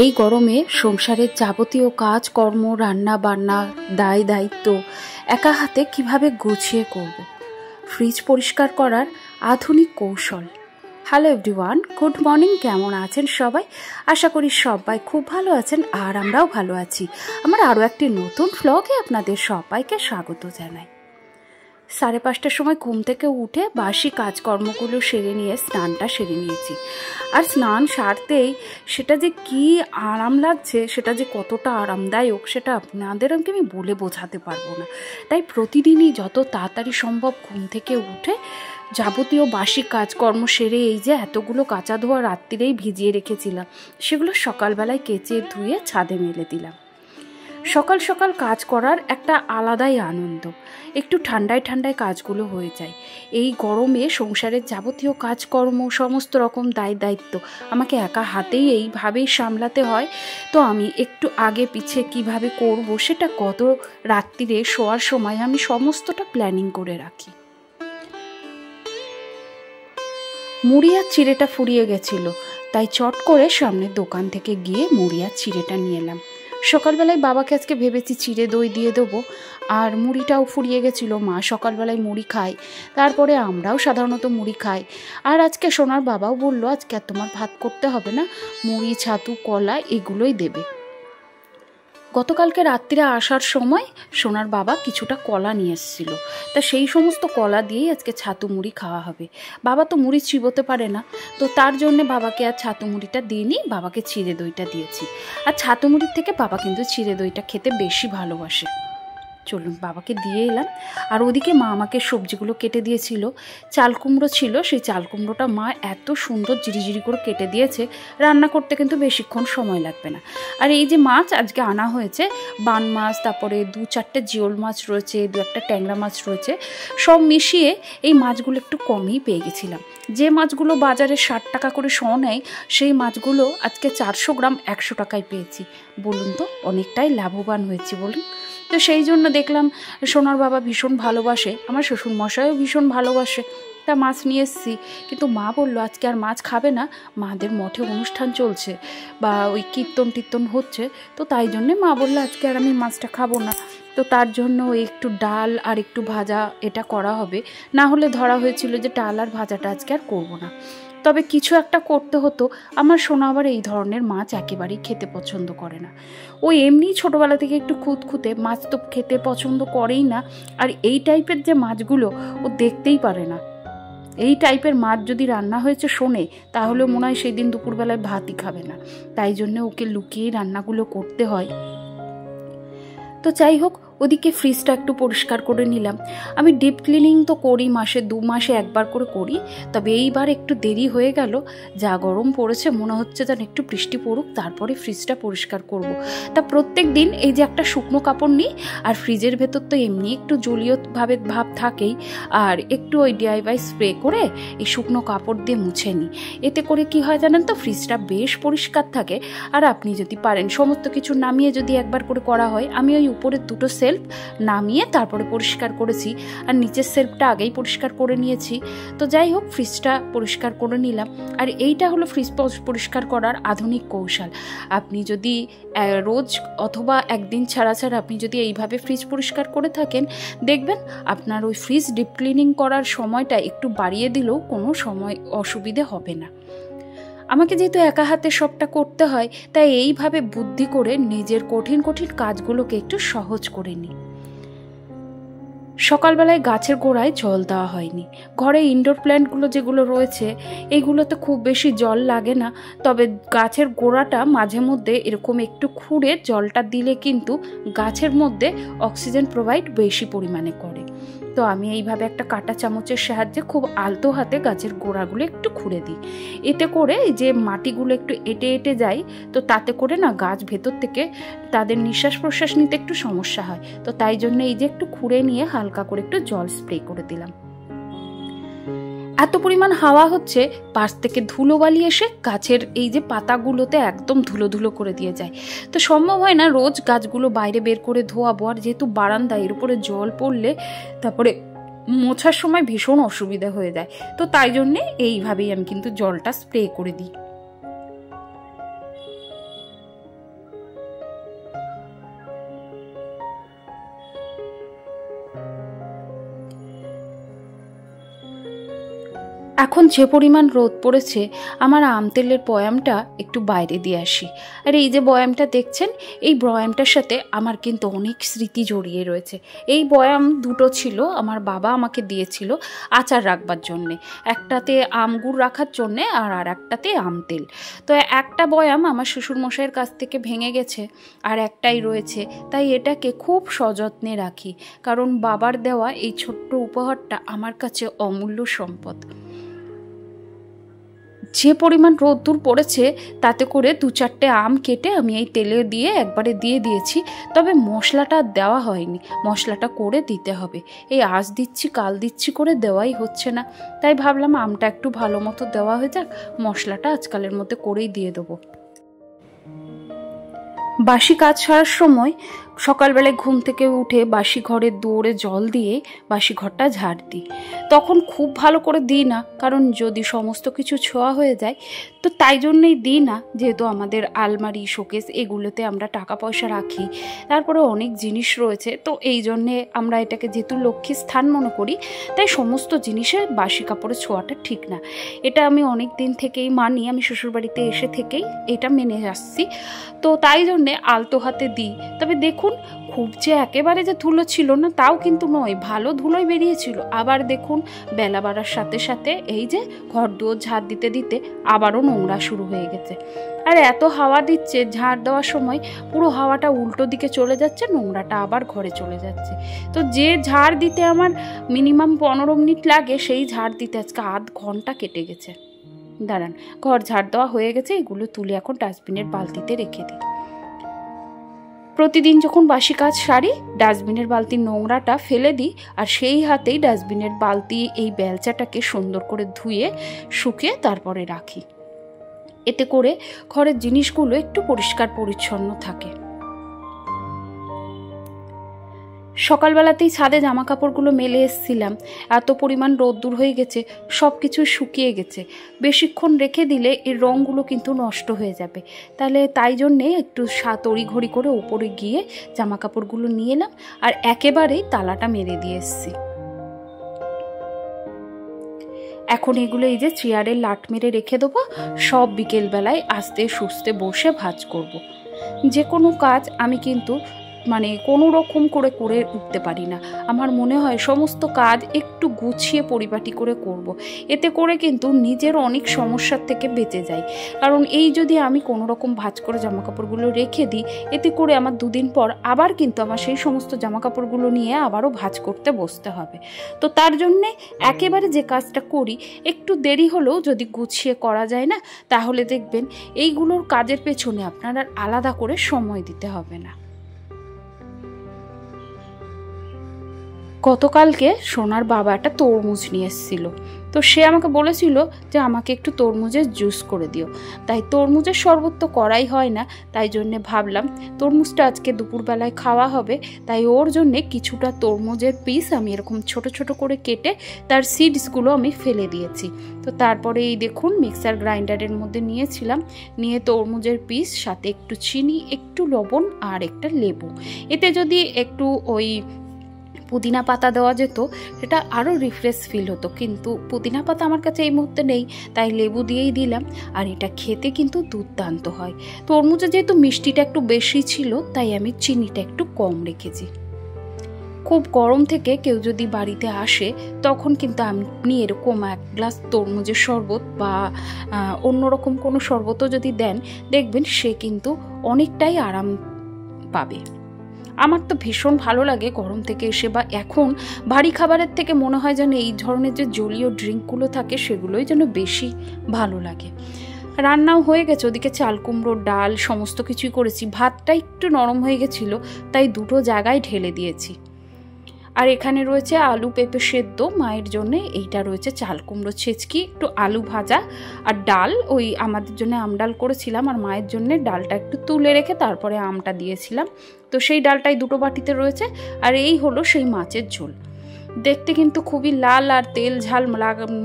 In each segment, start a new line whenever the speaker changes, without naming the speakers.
এই গরমে সংসারের যাবতীয় কাজ কর্ম রান্না বান্না দায় দায়িত্ব একা হাতে কিভাবে গুছিয়ে করব, ফ্রিজ পরিষ্কার করার আধুনিক কৌশল। Hello everyone, good morning. কেমন আছেন সবাই? আশা করি সবাই খুব ভালো আছেন, আর আমরাও ভালো আছি। আমার আরও একটি নতুন ভ্লগে আপনাদের সবাইকে স্বাগত জানাই। 5:30টার সময় ঘুম থেকে উঠে বাসি কাজকর্মগুলো সেরে নিয়ে স্নানটা সেরে নিয়েছি। আর স্নান সারতেই সেটা যে কি আরাম লাগছে, সেটা যে কতটা আরামদায়ক, সেটা আপনাদেরকে আমি বলে বোঝাতে পারবো না। তাই প্রতিদিনই যত তাড়াতাড়ি সম্ভব ঘুম থেকে উঠে যাবতীয় বাসি কাজকর্ম সেরে, এই যে এতগুলো কাঁচা ধোয়া রাত্রিরেই ভিজিয়ে রেখেছিলাম, সেগুলো সকালবেলায় কেচে ধুয়ে ছাদে মেলে দিলাম। সকাল সকাল কাজ করার একটা আলাদাই আনন্দ। একটু ঠান্ডায় ঠান্ডায় কাজগুলো হয়ে যায়। এই গরমে সংসারের যাবতীয় কাজকর্ম সমস্ত রকম দায় দায়িত্ব আমাকে একা হাতেই এইভাবেই সামলাতে হয়। তো আমি একটু আগে পিছে কিভাবে করব, সেটা গত রাত্রিরে শোয়ার সময় আমি সমস্তটা প্ল্যানিং করে রাখি। মুড়ি আর চিড়েটা ফুরিয়ে গেছিল, তাই চট করে সামনের দোকান থেকে গিয়ে মুড়ি আর চিড়েটা নিয়ে এলাম। সকালবেলায় বাবাকে আজকে ভেবেছি চিড়ে দই দিয়ে দেবো, আর মুড়িটাও ফুরিয়ে গেছিলো। মা সকালবেলায় মুড়ি খায়, তারপরে আমরাও সাধারণত মুড়ি খাই। আর আজকে সোনার বাবাও বললো আজকে আর তোমার ভাত করতে হবে না, মুড়ি ছাতু কলা এগুলোই দেবে। গতকালকে রাত্রিরে আসার সময় সোনার বাবা কিছুটা কলা নিয়ে এসেছিল, তা সেই সমস্ত কলা দিয়েই আজকে ছাতু মুড়ি খাওয়া হবে। বাবা তো মুড়ি চিবোতে পারে না, তো তার জন্য বাবাকে আর ছাতু মুড়িটা দিইনি, বাবাকে চিড়ে দইটা দিয়েছি। আর ছাতু মুড়ির থেকে বাবা কিন্তু চিড়ে দইটা খেতে বেশি ভালোবাসে। চলুন বাবাকে দিয়ে এলাম। আর ওদিকে মা আমাকে সবজিগুলো কেটে দিয়েছিল। চাল কুমড়ো ছিল, সেই চাল কুমড়োটা মা এত সুন্দর জিরিজিরি করে কেটে দিয়েছে, রান্না করতে কিন্তু বেশিক্ষণ সময় লাগবে না। আর এই যে মাছ আজকে আনা হয়েছে, বান মাছ, তারপরে 2-4টে জিওল মাছ রয়েছে, 2-একটা ট্যাংরা মাছ রয়েছে, সব মিশিয়ে এই মাছগুলো একটু কমই পেয়ে গেছিলাম। যে মাছগুলো বাজারে 60 টাকা করে শ নেয়, সেই মাছগুলো আজকে 400 গ্রাম 100 টাকায় পেয়েছি। বলুন তো, অনেকটাই লাভবান হয়েছি বলুন। তো সেই জন্য দেখলাম সোনার বাবা ভীষণ ভালোবাসে, আমার শ্বশুরমশাইও ভীষণ ভালোবাসে, তা মাছ নিয়ে এসেছি। কিন্তু মা বললো আজকে আর মাছ খাবে না, মাদের মঠে অনুষ্ঠান চলছে বা ওই কীর্তন হচ্ছে, তো তাই জন্যে মা বললো আজকে আর আমি মাছটা খাবো না। তো তার জন্য একটু ডাল আর একটু ভাজা এটা করা হবে। না হলে ধরা হয়েছিল যে ডাল আর ভাজাটা আজকে আর করবো না, তবে কিছু একটা করতে হতো। আমার সোনা আবার এই ধরনের মাছ একেবারেই খেতে পছন্দ করে না। ও এমনি ছোটোবেলা থেকে একটু খুঁতখুঁতে, মাছ তো খেতে পছন্দ করেই না। আর এই টাইপের যে মাছগুলো ও দেখতেই পারে না। এই টাইপের মাছ যদি রান্না হয়েছে শোনে, তাহলে মনে হয় সেই দিন দুপুরবেলায় ভাতই খাবে না। তাই জন্য ওকে লুকিয়েই রান্নাগুলো করতে হয়। তো যাই হোক, ওদিকে ফ্রিজটা একটু পরিষ্কার করে নিলাম। আমি ডিপ ক্লিনিং তো করি, মাসে 2 মাসে একবার করে করি, তবে এইবার একটু দেরি হয়ে গেল। যা গরম পড়েছে, মনে হচ্ছে যেন একটু বৃষ্টি পড়ুক তারপরে ফ্রিজটা পরিষ্কার করব। তা প্রত্যেক দিন এই যে একটা শুকনো কাপড় নিই, আর ফ্রিজের ভেতর তো এমনি একটু জলীয় ভাব থাকেই, আর একটু ওই DIY স্প্রে করে এই শুকনো কাপড় দিয়ে মুছে নিই। এতে করে কি হয় জানেন তো, ফ্রিজটা বেশ পরিষ্কার থাকে। আর আপনি যদি পারেন সমস্ত কিছু নামিয়ে যদি একবার করে করা হয়, আমি ওই উপরের 2টো সেলফ নামিয়ে তারপরে পরিষ্কার করেছি, আর নিচের সেলফটা আগেই পরিষ্কার করে নিয়েছি। তো যাই হোক, ফ্রিজটা পরিষ্কার করে নিলাম। আর এইটা হলো ফ্রিজ পরিষ্কার করার আধুনিক কৌশল। আপনি যদি রোজ অথবা একদিন ছাড়া আপনি যদি এইভাবে ফ্রিজ পরিষ্কার করে থাকেন, দেখবেন আপনার ওই ফ্রিজ ডিপ ক্লিনিং করার সময়টা একটু বাড়িয়ে দিলেও কোনো সময় অসুবিধে হবে না। আমাকে যেহেতু একা হাতে সবটা করতে হয়, তাই এইভাবে বুদ্ধি করে নিজের কঠিন কাজগুলোকে একটু সহজ করে নিই। সকালবেলায় গাছের গোড়ায় জল দেওয়া হয়নি। ঘরে ইনডোর প্ল্যান্টগুলো যেগুলো রয়েছে, এইগুলোতে খুব বেশি জল লাগে না, তবে গাছের গোড়াটা মাঝে মধ্যে এরকম একটু খুঁড়ে জলটা দিলে কিন্তু গাছের মধ্যে অক্সিজেন প্রোভাইড বেশি পরিমাণে করে। তো আমি এইভাবে একটা কাঁটা চামচের সাহায্যে খুব আলতো হাতে গাছের গোড়াগুলো একটু খুঁড়ে দিই। এতে করে যে মাটিগুলো একটু এঁটে যায়, তো তাতে করে না গাছ ভেতর থেকে তাদের নিঃশ্বাস প্রশ্বাস নিতে একটু সমস্যা হয়। তো তাই জন্য এই যে একটু খুঁড়ে নিয়ে হালকা করে একটু জল স্প্রে করে দিলাম। এত পরিমাণ হাওয়া হচ্ছে, পাশ থেকে ধুলোবালি এসে গাছের এই যে পাতাগুলোতে একদম ধুলো করে দিয়ে যায়। তো সম্ভব হয় না রোজ গাছগুলো বাইরে বের করে ধোয়াবো, আর যেহেতু বারান্দা, এর উপরে জল পড়লে তারপরে মোছার সময় ভীষণ অসুবিধা হয়ে যায়। তো তাই জন্যে এইভাবেই আমি কিন্তু জলটা স্প্রে করে দিই। এখন যে পরিমাণ রোদ পড়েছে, আমার আম তেলের বয়ামটা একটু বাইরে দিয়ে আসি। আর এই যে বয়ামটা দেখছেন, এই বয়ামটার সাথে আমার কিন্তু অনেক স্মৃতি জড়িয়ে রয়েছে। এই বয়াম দুটো ছিল, আমার বাবা আমাকে দিয়েছিল আচার রাখবার জন্যে, একটাতে আম গুড় রাখার জন্যে আর একটাতে আম তেল। তো একটা বয়াম আমার শ্বশুরমশাইয়ের কাছ থেকে ভেঙে গেছে, আর একটাই রয়েছে, তাই এটাকে খুব সযত্নে রাখি, কারণ বাবার দেওয়া এই ছোট্ট উপহারটা আমার কাছে অমূল্য সম্পদ। যে পরিমাণ রোদ্দুর পড়েছে, তাতে করে 2-4টে আম কেটে আমি এই তেলে দিয়ে একবারে দিয়ে দিয়েছি। তবে মশলাটা দেওয়া হয়নি, মশলাটা করে দিতে হবে। এই আজ দিচ্ছি কাল দিচ্ছি করে দেওয়াই হচ্ছে না, তাই ভাবলাম আমটা একটু ভালো মতো দেওয়া হয়ে যাক, মশলাটা আজকালের মধ্যে করেই দিয়ে দেবো। বাসি কাজ সারার সময় সকালবেলায় ঘুম থেকে উঠে বাসি ঘরের দুয়ারে জল দিয়ে বাসি ঘরটা ঝাড় দিই। তখন খুব ভালো করে দিই না, কারণ যদি সমস্ত কিছু ছোঁয়া হয়ে যায়, তো তাই জন্যেই দিই না। যেহেতু আমাদের আলমারি শোকেস এগুলোতে আমরা টাকা পয়সা রাখি, তারপরে অনেক জিনিস রয়েছে, তো এই জন্যে আমরা এটাকে যেহেতু লক্ষ্মী স্থান মনে করি, তাই সমস্ত জিনিসে বাসি কাপড়ে ছোঁয়াটা ঠিক না। এটা আমি অনেক দিন থেকেই মানি, আমি শ্বশুরবাড়িতে এসে থেকেই এটা মেনে আসছি। তো তাই জন্যে আলতো হাতে দিই। তবে দেখুন, খুব যে একেবারে যে ধুলো ছিল না তাও কিন্তু নয়, ভালো ধুলোই বেরিয়েছিল। আবার দেখুন, বেলা বাড়ার সাথে সাথে এই যে ঘর দুয়ার ঝাড় দিতে দিতে আবারও নোংরা শুরু হয়ে গেছে। আর এত হাওয়া দিচ্ছে, ঝাড় দেওয়ার সময় পুরো হাওয়াটা উল্টো দিকে চলে যাচ্ছে, নোংরাটা আবার ঘরে চলে যাচ্ছে। তো যে ঝাড় দিতে আমার মিনিমাম 15 মিনিট লাগে, সেই ঝাড় দিতে আজকে আধ ঘন্টা কেটে গেছে। দাঁড়ান, ঘর ঝাড় দেওয়া হয়ে গেছে, এগুলো তুলে এখন ডাস্টবিনের বালতিতে রেখে দিই। প্রতিদিন যখন বাসি কাজ সারি, ডাস্টবিনের বালতির নোংরাটা ফেলে দিই, আর সেই হাতেই ডাস্টবিনের বালতি এই বেলচাটাকে সুন্দর করে ধুয়ে শুকিয়ে তারপরে রাখি। এতে করে ঘরের জিনিসগুলো একটু পরিষ্কার পরিচ্ছন্ন থাকে। সকালবেলাতেই ছাদে জামা কাপড়গুলো মেলে এসেছিলাম, এত পরিমাণ রোদ্দুর হয়ে গেছে, সব কিছু শুকিয়ে গেছে। বেশিক্ষণ রেখে দিলে এর রঙগুলো কিন্তু নষ্ট হয়ে যাবে, তাই জন্যে একটু তড়িঘড়ি করে উপরে গিয়ে জামা কাপড়গুলো নিয়ে এলাম, আর একেবারেই তালাটা মেরে দিয়ে এসেছি। এখন এগুলো এই যে চেয়ারে লাট মেরে রেখে দেবো, সব বিকেলবেলায় আস্তে সুস্তে বসে ভাঁজ করব। যে কোনো কাজ আমি কিন্তু কোনো রকম করে উঠতে পারি না। আমার মনে হয় সমস্ত কাজ একটু গুছিয়ে পরিপাটি করে করব। এতে করে কিন্তু নিজের অনেক সমস্যার থেকে বেঁচে যাই। কারণ এই যদি আমি কোনো রকম ভাঁজ করে জামাকাপড়গুলো রেখে দিই, এতে করে আমার 2 দিন পর আবার কিন্তু আমার সেই সমস্ত জামাকাপড়গুলো নিয়ে আবারও ভাঁজ করতে বসতে হবে। তো তার জন্যে একেবারে যে কাজটা করি, একটু দেরি হলেও যদি গুছিয়ে করা যায় না, তাহলে দেখবেন এইগুলোর কাজের পেছনে আপনার আর আলাদা করে সময় দিতে হবে না। গতকালকে সোনার বাবা একটা তরমুজ নিয়ে এসেছিল, তো সে আমাকে বলেছিল যে আমাকে একটু তরমুজের জুস করে দিও। তাই তরমুজের শরবত তো করাই হয় না, তাই জন্যে ভাবলাম তরমুজটা আজকে দুপুরবেলায় খাওয়া হবে, তাই ওর জন্যে কিছুটা তরমুজের পিস আমি এরকম ছোট ছোট করে কেটে তার সিডসগুলো আমি ফেলে দিয়েছি। তো তারপরে এই দেখুন, মিক্সার গ্রাইন্ডারের মধ্যে নিয়ে তরমুজের পিস, সাথে একটু চিনি, একটু লবণ আর একটা লেবু। এতে যদি একটু ওই পুদিনা পাতা দেওয়া যেত, সেটা আরও রিফ্রেশ ফিল হতো, কিন্তু পুদিনা পাতা আমার কাছে এই মুহূর্তে নেই, তাই লেবু দিয়েই দিলাম। আর এটা খেতে কিন্তু দুর্দান্ত হয়। তরমুজে যেহেতু মিষ্টিটা একটু বেশি ছিল, তাই আমি চিনিটা একটু কম রেখেছি। খুব গরম থেকে কেউ যদি বাড়িতে আসে, তখন কিন্তু আপনি এরকম 1 গ্লাস তরমুজের শরবত বা অন্যরকম কোনো শরবতও যদি দেন, দেখবেন সে কিন্তু অনেকটাই আরাম পাবে। আমার তো ভীষণ ভালো লাগে গরম থেকে এসে, বা এখন ভারী খাবারের থেকে মনে হয় যেন এই ধরনের যে জলীয় ড্রিঙ্কগুলো থাকে, সেগুলোই যেন বেশি ভালো লাগে। রান্নাও হয়ে গেছে, ওদিকে চাল কুমড়ো, ডাল সমস্ত কিছুই করেছি। ভাতটা একটু নরম হয়ে গেছিলো, তাই দুটো জায়গায় ঢেলে দিয়েছি। আর এখানে রয়েছে আলু পেঁপে সেদ্ধ মায়ের জন্যে, এইটা রয়েছে চাল কুমড়ো ছেচকি, একটু আলু ভাজা, আর ডাল ওই আমাদের জন্য আমডাল করেছিলাম, আর মায়ের জন্য ডালটা একটু তুলে রেখে তারপরে আমটা দিয়েছিলাম। তো সেই ডালটাই 2টো বাটিতে রয়েছে। আর এই হলো সেই মাছের ঝোল। দেখতে কিন্তু খুবই লাল আর তেল ঝাল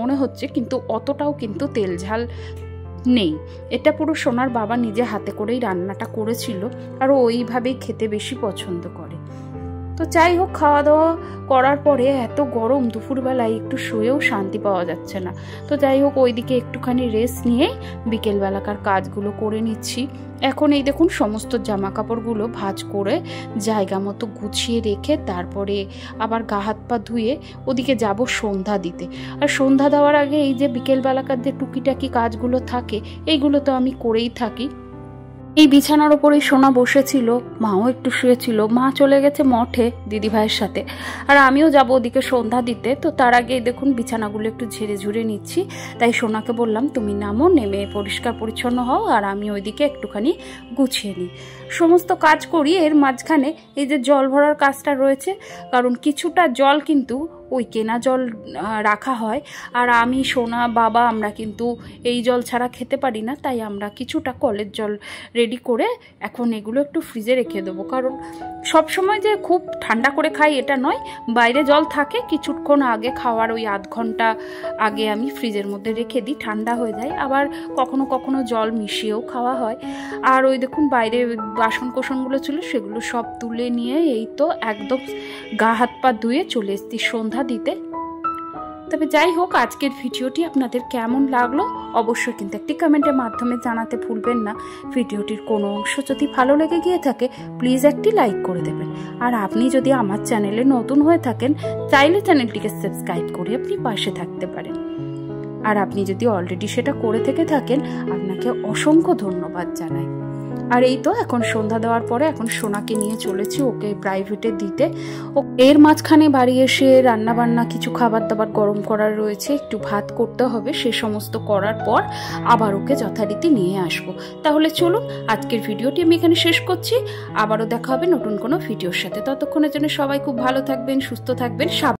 মনে হচ্ছে, কিন্তু অতটাও কিন্তু তেল ঝাল নেই। এটা পুরো সোনার বাবা নিজে হাতে করেই রান্নাটা করেছিল, আর ওইভাবেই খেতে বেশি পছন্দ করে। তো যাই হোক, খাওয়া দাওয়া করার পরে এত গরম, দুপুরবেলায় একটু শুয়েও শান্তি পাওয়া যাচ্ছে না। তো যাই হোক, ওইদিকে একটুখানি রেস্ট নিয়ে বিকেলবেলাকার কাজগুলো করে নিচ্ছি। এখন এই দেখুন সমস্ত জামা কাপড়গুলো ভাঁজ করে জায়গা মতো গুছিয়ে রেখে তারপরে আবার গা হাত পা ধুয়ে ওদিকে যাব সন্ধ্যা দিতে। আর সন্ধ্যা দেওয়ার আগে এই যে বিকেলবেলাকার যে টুকিটাকি কাজগুলো থাকে এইগুলো তো আমি করেই থাকি। এই বিছানার ওপরেই সোনা বসেছিল, মাও একটু শুয়েছিল। মা চলে গেছে মঠে দিদি ভাইয়ের সাথে, আর আমিও যাব ওদিকে সন্ধ্যা দিতে। তো তার আগে দেখুন বিছানাগুলো একটু ঝেড়ে ঝুড়ে নিচ্ছি। তাই সোনাকে বললাম তুমি নামো, নেমে পরিষ্কার পরিচ্ছন্ন হও, আর আমি ওইদিকে একটুখানি গুছিয়ে নিই। সমস্ত কাজ করি, এর মাঝখানে এই যে জল ভরার কাজটা রয়েছে, কারণ কিছুটা জল কিন্তু ওই কেনা জল রাখা হয়। আর আমি, সোনা, বাবা আমরা কিন্তু এই জল ছাড়া খেতে পারি না, তাই আমরা কিছুটা কলের জল রেডি করে এখন এগুলো একটু ফ্রিজে রেখে দেবো। কারণ সব সময় যে খুব ঠান্ডা করে খাই এটা নয়, বাইরে জল থাকে, কিছুক্ষণ আগে খাওয়ার ওই আধ ঘন্টা আগে আমি ফ্রিজের মধ্যে রেখে দিই, ঠান্ডা হয়ে যায়। আবার কখনো কখনো জল মিশিয়েও খাওয়া হয়। আর ওই দেখুন বাইরে বাসন কোসনগুলো ছিল সেগুলো সব তুলে নিয়ে এই তো একদম গা হাত পা ধুয়ে চলে এসেছি সন্ধ্যা দিতে। তবে যাই হোক, আজকের ভিডিওটি আপনাদের কেমন লাগলো অবশ্যই কিন্তু একটি কমেন্টের মাধ্যমে জানাতে ভুলবেন না। ভিডিওটির কোনো অংশ যদি ভালো লেগে গিয়ে থাকে প্লিজ একটি লাইক করে দেবেন। আর আপনি যদি আমার চ্যানেলে নতুন হয়ে থাকেন চাইলে চ্যানেলটিকে সাবস্ক্রাইব করে আপনি পাশে থাকতে পারেন। আর আপনি যদি অলরেডি সেটা করে থেকে থাকেন আপনাকে অসংখ্য ধন্যবাদ জানাই। আর এই তো এখন সন্ধ্যা দেওয়ার পরে এখন সোনাকে নিয়ে চলেছি ওকে প্রাইভেটে দিতে। এর মাঝখানে বাড়ি এসে রান্না বান্না কিছু খাবার দাবার গরম করার রয়েছে, একটু ভাত করতে হবে, সে সমস্ত করার পর আবার ওকে যথারীতি নিয়ে আসবো। তাহলে চলুন আজকের ভিডিওটি আমি এখানে শেষ করছি। আবারও দেখা হবে নতুন কোনো ভিডিওর সাথে। ততক্ষণের জন্য সবাই খুব ভালো থাকবেন, সুস্থ থাকবেন।